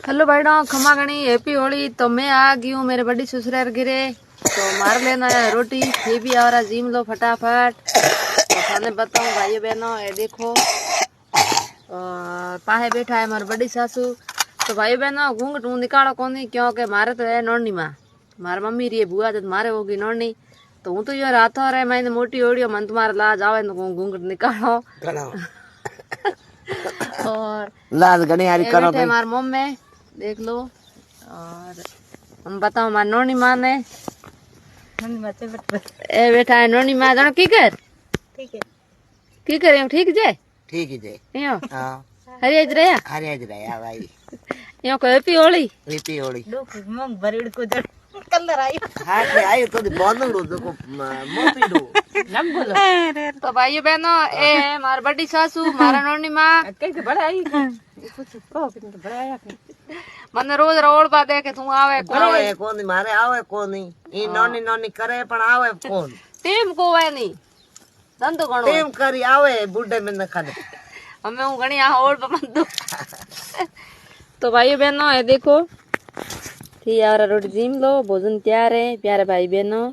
Hello भाईडो खमा गणी happy Holi. तो मैं आ गई हूँ मेरे बड़ी ससुराल गिरे। तो मार लेना है रोटी, ये भी आ रहा जिम लो फटाफट। तो थाने बताऊँ भाइयों बहनों, ये देखो पाहे बैठा है हमारी बड़ी सासू। तो भाइयों बहनों घूंघट हूँ निकालो कोनी, क्योंकि मारे तो है नोनी माँ, मारी मम्मी रही बुआ तो मारे होगी नोनी। तो हूँ तो यो रातो रहे मैंने मोटी ओढ़ियो मन तुम्हारा लाज आवे तो घूंघट निकालो। और लाज गणी यारी करो भाई। हमारे मम्मी में देख लो। और हम बताओ हमारी नोनी माँ ने ए बैठा है नोनी माँ जानो की कर ठीक है की कर ठीक जे ठीक है जे यो हां हरे आज रहा हरे आज रहा भाई यो को हैप्पी होली हैप्पी होली दो मंग भरीड़ को जड़ कलर आई हां के आई तो बंदड़ो देखो मोतीडो नम बोलो तो भाइयों बहनों ए है हमारी बड़ी सासू मारा नोनी माँ कैसे बड़ा आई कुछ कहो कितने बड़ा आया मने रोज रोड पा दे के तू आवे आवे कोनी मारे आवे कोनी ई नोनी नोनी करे पण आवे कोन टीम को वे नहीं धंधो गणो टीम करी आवे बुड्ढे में न खाने हमें हूँ गणी यहाँ ओढ़ पर मत दो। तो भाइयों बहनों ये देखो थी यार रोटी जिम लो भोजन तैयार है प्यारे भाई बहनों।